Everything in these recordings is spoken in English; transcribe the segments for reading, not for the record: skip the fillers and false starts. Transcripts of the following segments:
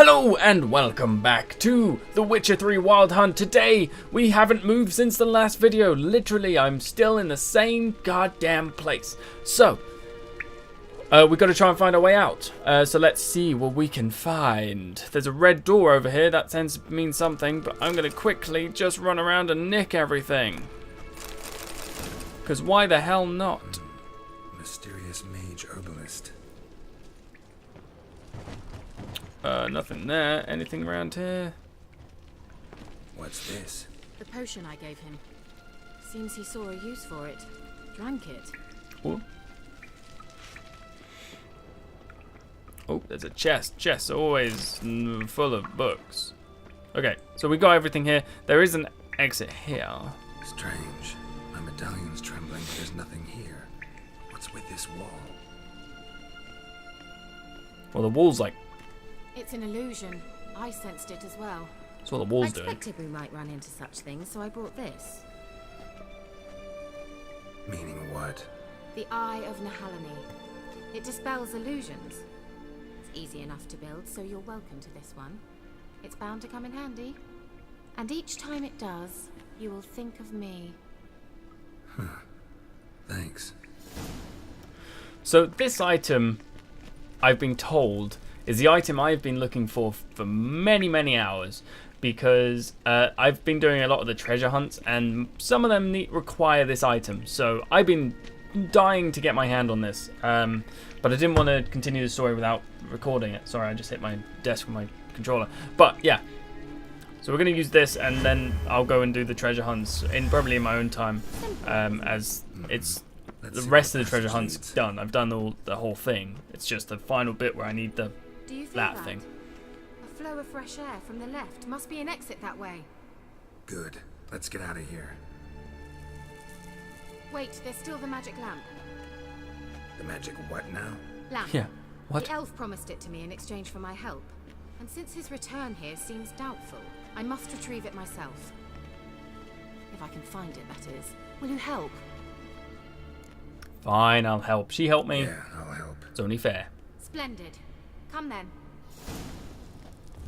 Hello and welcome back to The Witcher 3 Wild Hunt. Today, we haven't moved since the last video. Literally, I'm still in the same goddamn place. So, we got to try and find our way out. So let's see what we can find. There's a red door over here. That tends to mean something, but I'm going to quickly just run around and nick everything. Because why the hell not? Mysterious mage herbalist. Nothing there. Anything around here? What's this? The potion I gave him. Seems he saw a use for it. Drank it. Ooh. Oh, there's a chest. Chests are always full of books. Okay, so we got everything here. There is an exit here. Strange. My medallion's trembling, but there's nothing here. What's with this wall? Well, the wall's like... It's an illusion. I sensed it as well. That's what the wall's I doing. expected we might run into such things, so I brought this. Meaning what? The Eye of Nahalani. It dispels illusions. It's easy enough to build, so you're welcome to this one. It's bound to come in handy. And each time it does, you will think of me. Thanks. So this item, I've been told, is the item I've been looking for many hours, because I've been doing a lot of the treasure hunts and some of them require this item. So I've been dying to get my hand on this, but I didn't want to continue the story without recording it. Sorry, I just hit my desk with my controller. But yeah, so we're going to use this and then I'll go and do the treasure hunts probably in my own time, as it's the rest of the treasure hunt's done. I've done the whole thing. It's just the final bit where I need the Do you feel that that thing. A flow of fresh air from the left. Must be an exit that way. Good. Let's get out of here. Wait, there's still the magic lamp. The magic what now? Lamp. Yeah. What? The elf promised it to me in exchange for my help. And since his return here seems doubtful, I must retrieve it myself. If I can find it, that is. Will you help? Fine, I'll help. She helped me. Yeah, I'll help. It's only fair. Splendid. Come then.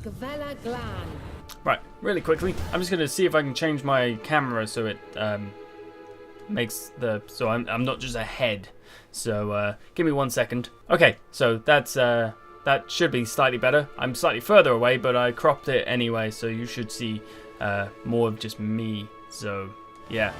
Gavella Glan. Right, really quickly, I'm just going to see if I can change my camera so it makes so I'm not just ahead. So give me 1 second. Okay, so that's that should be slightly better. I'm slightly further away, but I cropped it anyway, so you should see more of just me. So yeah,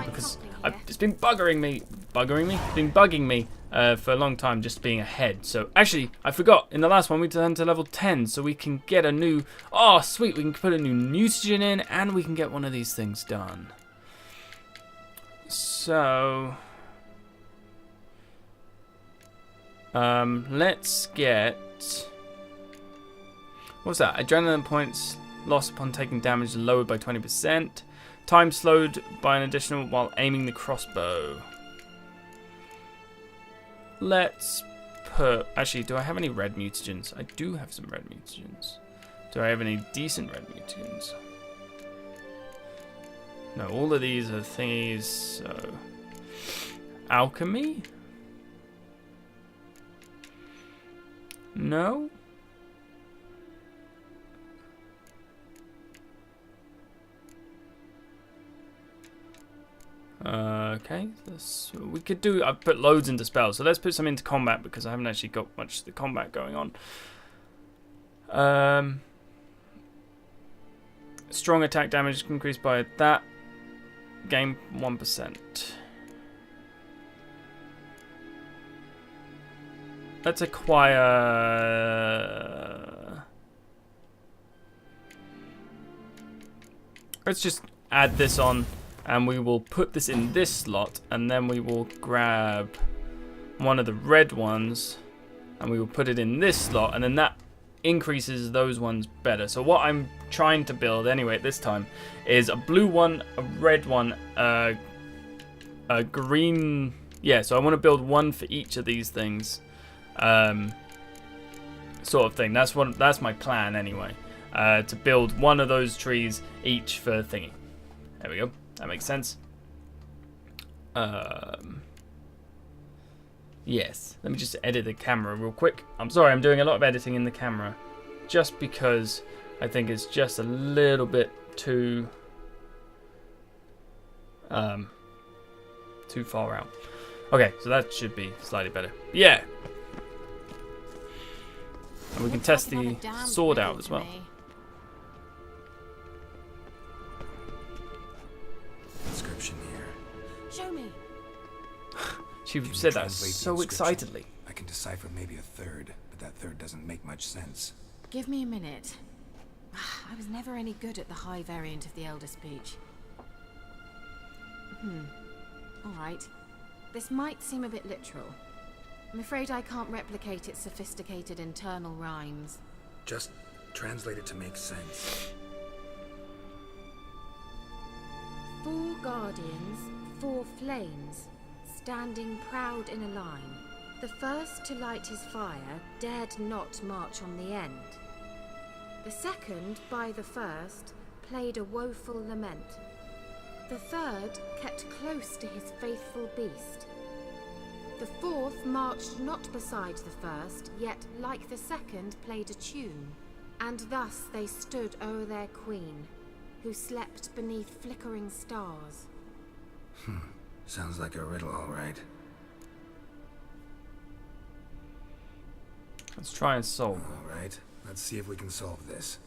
because it's been bugging me. It's been bugging me for a long time, just being ahead. So actually, I forgot. In the last one, we turned to level 10, so we can get a new. Oh, sweet! We can put a new mutagen in, and we can get one of these things done. So, let's get. What's that? Adrenaline points lost upon taking damage lowered by 20%. Time slowed by an additional while aiming the crossbow. Let's put... Actually, do I have any red mutagens? I do have some red mutagens. Do I have any decent red mutagens? No, all of these are thingies, so... Alchemy? No? Okay, we could do. I've put loads into spells, so let's put some into combat because I haven't actually got much of the combat going on. Strong attack damage increased by that. Gain 1%. Let's acquire. Let's just add this on. And we will put this in this slot, and then we will grab one of the red ones, and we will put it in this slot, and then that increases those ones better. So what I'm trying to build anyway at this time is a blue one, a red one, a green. Yeah, so I want to build one for each of these things, sort of thing. That's my plan anyway. To build one of those trees each for thingy. There we go. That makes sense. Yes. Let me just edit the camera real quick. I'm sorry, I'm doing a lot of editing in the camera. just because I think it's just a little bit too far out. Okay, so that should be slightly better. Yeah. And we can test the sword out as well. Inscription here. Show me. She Can you said that translate the so inscription? excitedly. I can decipher maybe a third, but that third doesn't make much sense. Give me a minute. I was never any good at the high variant of the Elder speech. Alright. This might seem a bit literal. I'm afraid I can't replicate its sophisticated internal rhymes. Just translate it to make sense. 4 guardians, 4 flames, standing proud in a line. The first to light his fire dared not march on the end. The second, by the first, played a woeful lament. The third kept close to his faithful beast. The fourth marched not beside the first, yet, like the second, played a tune. And thus they stood o'er their queen, who slept beneath flickering stars. Sounds like a riddle, all right. Let's try and solve. All right, let's see if we can solve this.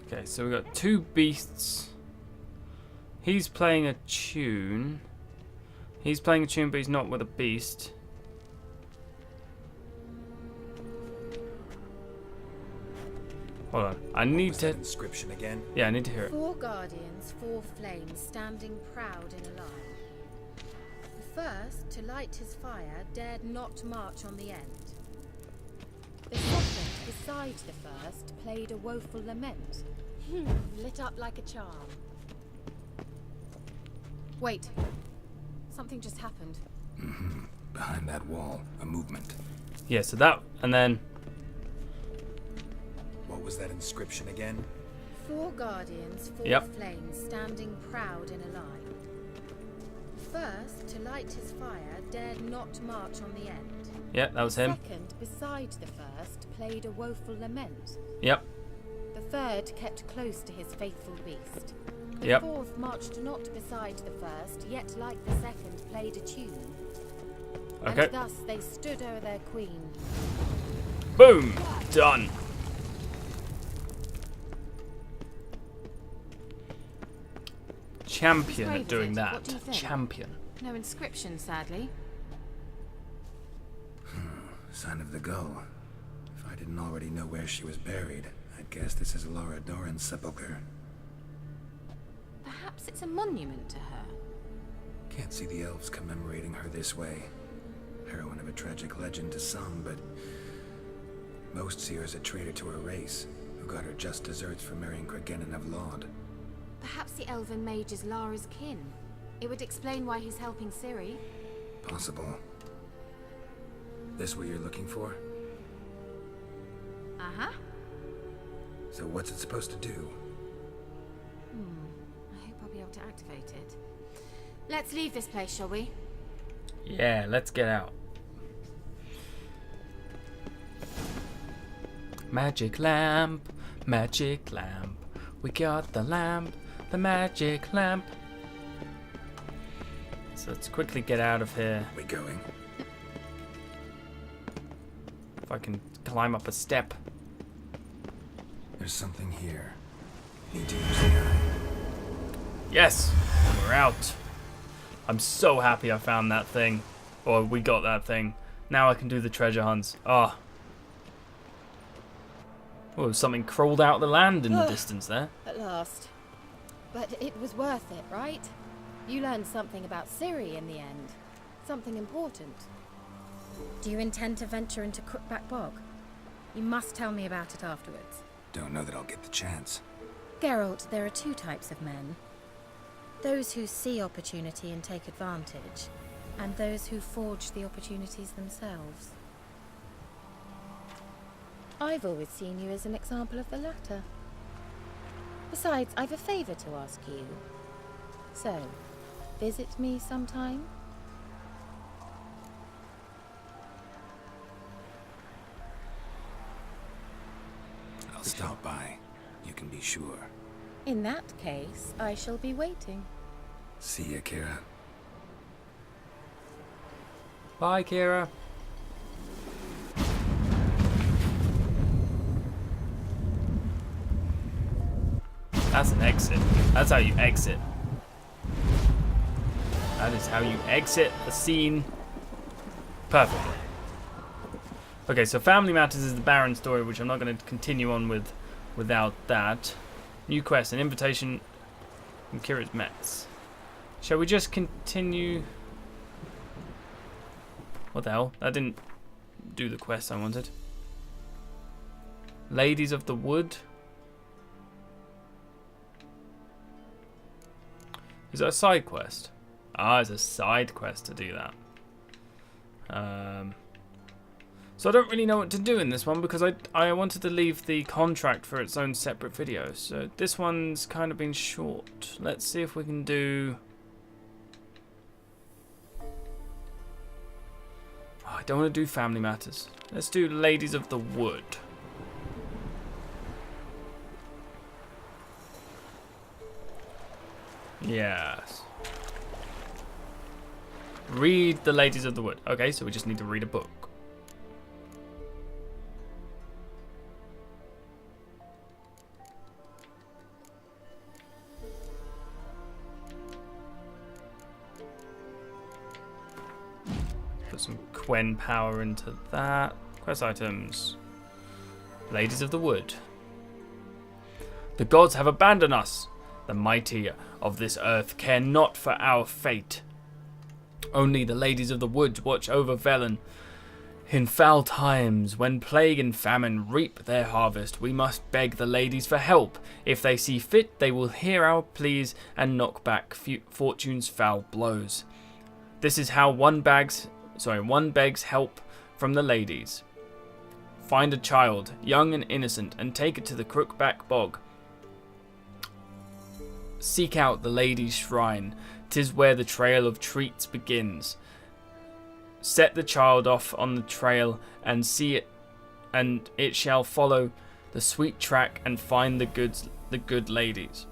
Okay, so we've got 2 beasts. He's playing a tune. He's playing a tune, but he's not with a beast. Hold on. I need to... Inscription again? Yeah, I need to hear it. 4 guardians, 4 flames, standing proud in a line. The first, to light his fire, dared not march on the end. The second, beside the first, played a woeful lament. Lit up like a charm. Wait. Something just happened. Behind that wall, a movement. Yeah, so that... And then... What was that inscription again? 4 guardians, 4 Yep. flames, standing proud in a line. First, to light his fire, dared not march on the end. Yeah, that was him. Second, beside the first, played a woeful lament. Yep. The third kept close to his faithful beast. The Yep. fourth marched not beside the first, yet like the second played a tune. Okay. And thus they stood o'er their queen. Boom! Done. Champion Brave, at doing is it? that. What do you think? Champion. No inscription, sadly. Sign of the gull. If I didn't already know where she was buried, I'd guess this is Laura Doran's sepulchre. Perhaps it's a monument to her. Can't see the elves commemorating her this way. Heroine of a tragic legend to some, but most see her as a traitor to her race, who got her just deserts for marrying Cregennan of Laud. Perhaps the elven mage is Lara's kin. It would explain why he's helping Ciri. Possible. This what you're looking for? Uh-huh. So what's it supposed to do? I hope I'll be able to activate it. Let's leave this place, shall we? Yeah, let's get out. Magic lamp, magic lamp. We got the lamp, the magic lamp. So let's quickly get out of here. We going? If I can climb up a step. There's something here. Need to use the eye. Yes, we're out. I'm so happy I found that thing. Or we got that thing. Now I can do the treasure hunts. Ah. Oh, something crawled out of the land in the distance there. At last. But it was worth it, right? You learned something about Ciri in the end. Something important. Do you intend to venture into Crookback Bog? You must tell me about it afterwards. Don't know that I'll get the chance. Geralt, there are 2 types of men. Those who see opportunity and take advantage, and those who forge the opportunities themselves. I've always seen you as an example of the latter. Besides, I've a favour to ask you. So, visit me sometime? I'll stop by. You can be sure. In that case, I shall be waiting. See ya, Keira. Bye, Keira. That's an exit. That's how you exit. That is how you exit the scene perfectly. Okay, so Family Matters is the Baron story, which I'm not going to continue on with without that. New quest, an invitation from Kira's Mets. Shall we just continue? What the hell? That didn't do the quest I wanted. Ladies of the Wood. Is that a side quest? Ah, it's a side quest to do that. So I don't really know what to do in this one because I wanted to leave the contract for its own separate video. So this one's kind of been short. Let's see if we can do... Oh, I don't want to do Family Matters. Let's do Ladies of the Wood. Yes. Read the Ladies of the Wood. Okay, so we just need to read a book. Put some Quen power into that. Quest items. Ladies of the Wood. The gods have abandoned us. The mighty of this earth care not for our fate. Only the ladies of the wood watch over Velen. In foul times, when plague and famine reap their harvest, we must beg the ladies for help. If they see fit, they will hear our pleas and knock back fortune's foul blows. This is how one begs help from the ladies. Find a child, young and innocent, and take it to the Crookback Bog. Seek out the lady's shrine. 'Tis where the trail of treats begins. Set the child off on the trail and see it, and it shall follow the sweet track and find the good ladies.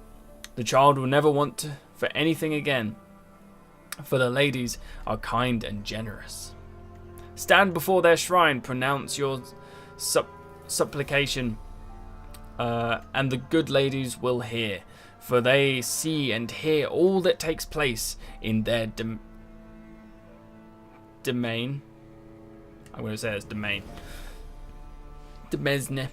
The child will never want for anything again, for the ladies are kind and generous. Stand before their shrine, pronounce your supplication, and the good ladies will hear. For they see and hear all that takes place in their domain. I'm going to say it's domain. Demesne.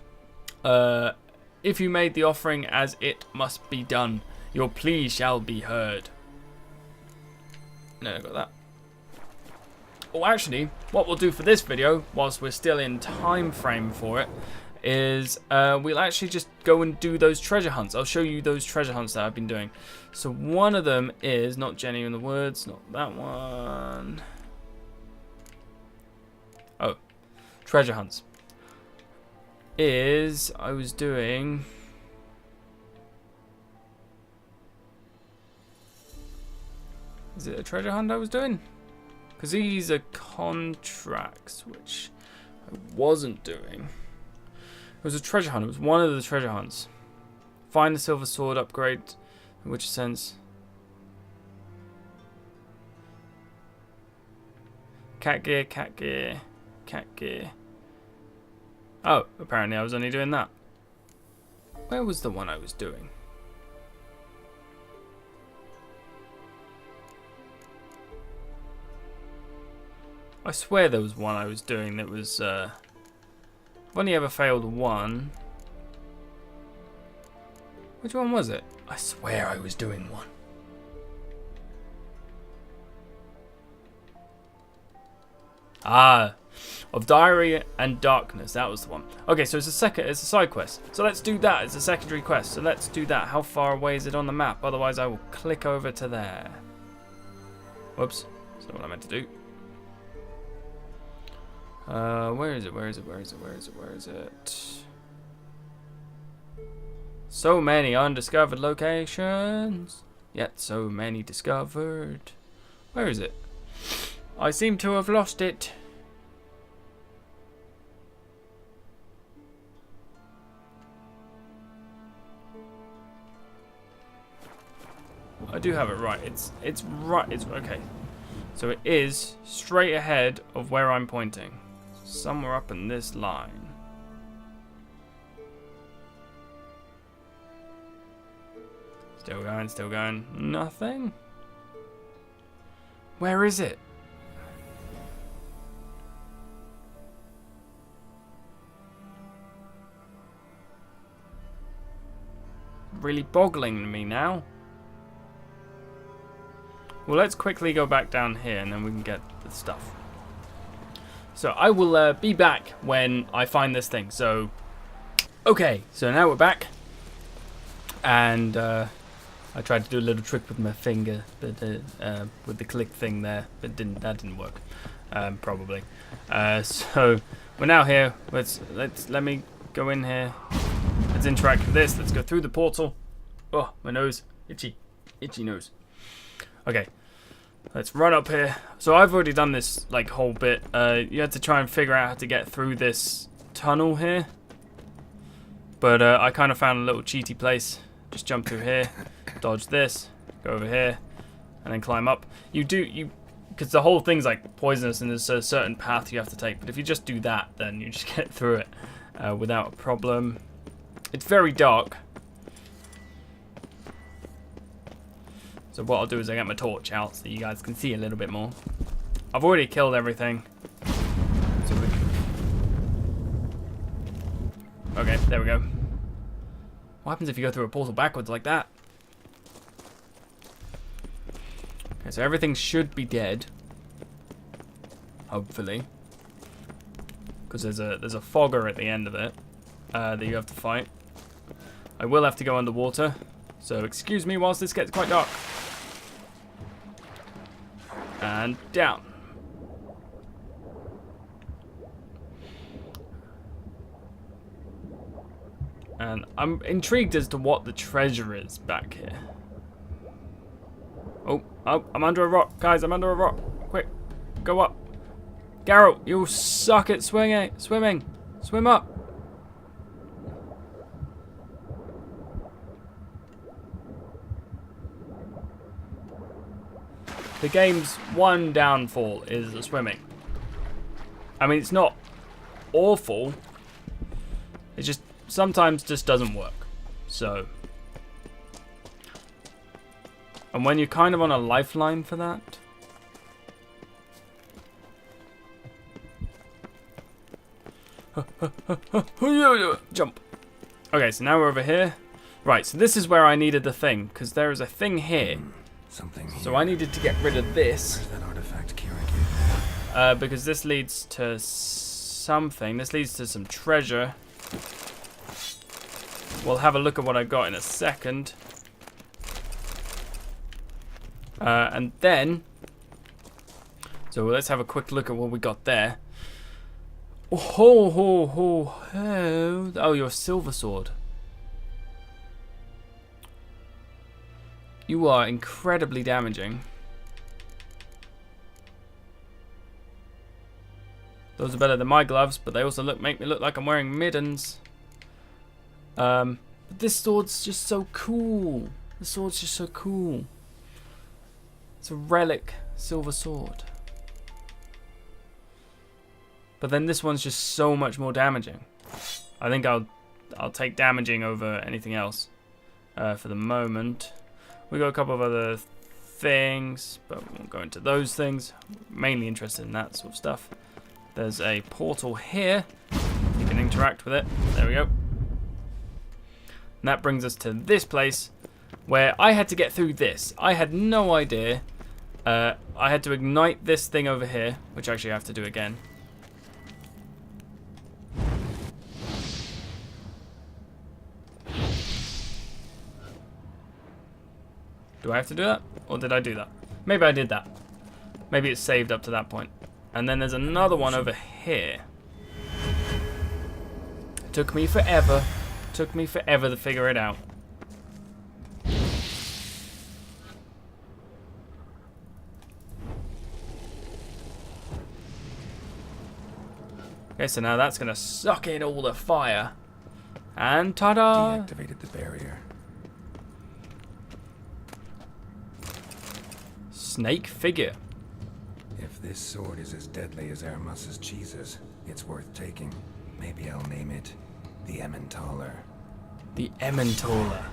If you made the offering as it must be done, your plea shall be heard. No, I got that. Oh, actually, what we'll do for this video, whilst we're still in time frame for it, is we'll actually just go and do those treasure hunts. I'll show you those treasure hunts that I've been doing. So one of them is not Jenny in the Woods, not that one. Oh, treasure hunts. Is I was doing... Is it a treasure hunt I was doing? Because these are contracts, which I wasn't doing. It was a treasure hunt. It was one of the treasure hunts. Find the silver sword upgrade. In which sense? Cat gear, cat gear, cat gear. Oh, apparently I was only doing that. Where was the one I was doing? I swear there was one I was doing that was... I've only ever failed one. Which one was it? I swear I was doing one. Ah, of Diary and Darkness. That was the one. Okay, so it's a side quest. So let's do that. It's a secondary quest. So let's do that. How far away is it on the map? Otherwise, I will click over to there. Whoops. That's not what I meant to do. Where is it? Where is it? Where is it? Where is it? Where is it? So many undiscovered locations. Yet so many discovered. Where is it? I seem to have lost it. I do have it right. It's right. It's okay. So it is straight ahead of where I'm pointing. Somewhere up in this line. Still going, still going. Nothing? Where is it? Really boggling me now. Well, let's quickly go back down here and then we can get the stuff. So I will be back when I find this thing. So, okay, so now we're back. And I tried to do a little trick with my finger, but with the click thing there, but that didn't work, probably. So we're now here. Let me go in here. Let's interact with this. Let's go through the portal. Oh, my nose, itchy nose. Okay, let's run up here. So I've already done this like whole bit. You had to try and figure out how to get through this tunnel here, but I kind of found a little cheaty place. Just jump through here, dodge this, go over here, and then climb up. Because the whole thing's like poisonous and there's a certain path you have to take. But if you just do that, then you just get through it without a problem. It's very dark. So what I'll do is I get my torch out so you guys can see a little bit more. I've already killed everything. So okay, there we go. What happens if you go through a portal backwards like that? Okay, so everything should be dead. Hopefully. Because there's a fogger at the end of it that you have to fight. I will have to go underwater. So excuse me whilst this gets quite dark. And down. And I'm intrigued as to what the treasure is back here. Oh, I'm under a rock. Guys, I'm under a rock. Quick, go up. Garrett, you suck at swimming. Swim up. The game's one downfall is the swimming. I mean, it's not awful. It just sometimes just doesn't work. So, and when you're kind of on a lifeline for that, jump. Okay, so now we're over here. Right, so this is where I needed the thing, because there is a thing here. Something here. So I needed to get rid of this. Where's that artifact Keira gave? Because this leads to something. This leads to some treasure. We'll have a look at what I got in a second. And then, so let's have a quick look at what we got there. Oh, your silver sword. You are incredibly damaging. Those are better than my gloves, but they also make me look like I'm wearing mittens. But this sword's just so cool. The sword's just so cool. It's a relic silver sword. But then this one's just so much more damaging. I think I'll take damaging over anything else for the moment. We got a couple of other things, but we won't go into those things. I'm mainly interested in that sort of stuff. There's a portal here. You can interact with it. There we go. And that brings us to this place where I had to get through this. I had no idea. I had to ignite this thing over here, which actually I have to do again. Do I have to do that? Or did I do that? Maybe I did that. Maybe it's saved up to that point. And then there's another one over here. It took me forever. It took me forever to figure it out. Okay, so now that's going to suck in all the fire. And ta-da! Deactivated the barrier. Snake figure. If this sword is as deadly as Aramus's cheeses, it's worth taking. Maybe I'll name it the Emmentaler. The Emmentaler.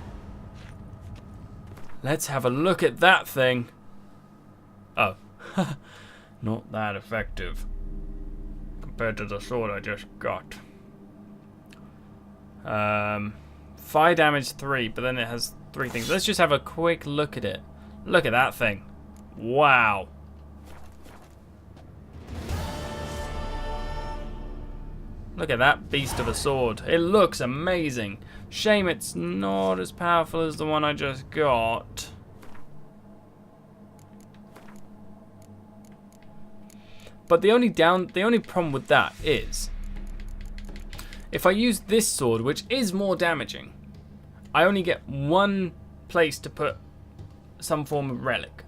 Let's have a look at that thing. Oh. Not that effective. Compared to the sword I just got. Fire damage 3, but then it has 3 things. Let's just have a quick look at it. Look at that thing. Wow. Look at that beast of a sword. It looks amazing. Shame it's not as powerful as the one I just got. But the only problem with that is, if I use this sword, which is more damaging, I only get one place to put some form of relic.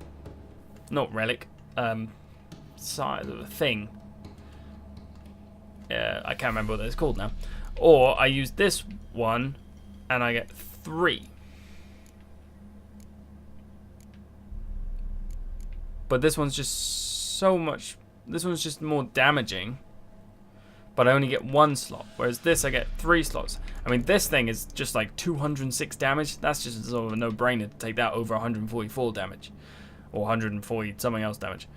Not relic, side of a thing. I can't remember what it's called now. Or I use this one and I get 3. But this one's just so much, this one's just more damaging. But I only get 1 slot, whereas this I get 3 slots. I mean, this thing is just like 206 damage. That's just sort of a no-brainer to take that over 144 damage. Or 140 something else damage.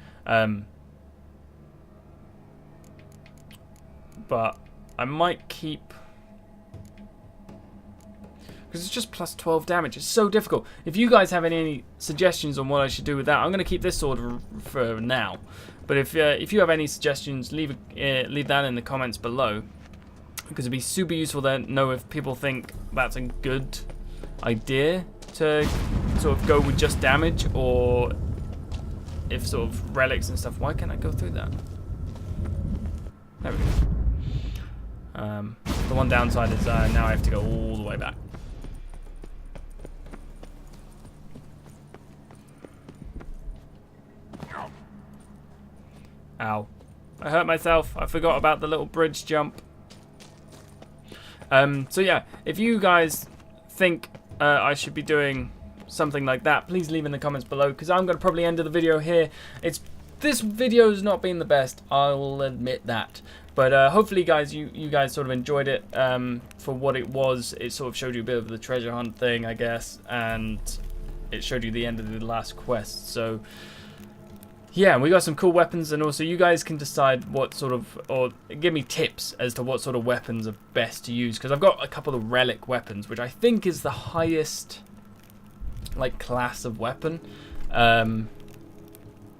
But I might keep, because it's just plus 12 damage. It's so difficult. If you guys have any suggestions on what I should do with that, I'm going to keep this sword for now. But if you have any suggestions, leave that in the comments below, because it'd be super useful to know if people think that's a good idea to sort of go with just damage, or if sort of relics and stuff. Why can't I go through that? There we go. The one downside is now I have to go all the way back. Ow. I hurt myself. I forgot about the little bridge jump. So yeah, if you guys think I should be doing something like that, please leave in the comments below, because I'm going to probably end the video here. This video's not been the best, I will admit that. But hopefully, guys, you guys sort of enjoyed it for what it was. It sort of showed you a bit of the treasure hunt thing, I guess, and it showed you the end of the last quest. So yeah, we got some cool weapons, and also you guys can decide what sort of, or give me tips as to what sort of weapons are best to use, because I've got a couple of relic weapons, which I think is the highest like class of weapon.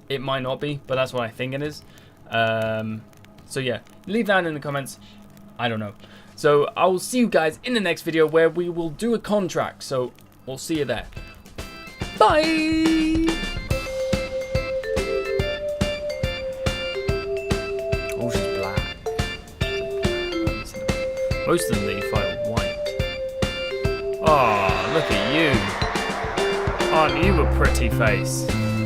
It might not be, but that's what I think it is. So yeah, leave that in the comments. I don't know. So I will see you guys in the next video, where we will do a contract. So we'll see you there. Bye. Oh, she's black. Most of them that you fight are white. Oh, look at you. Aren't you a pretty face?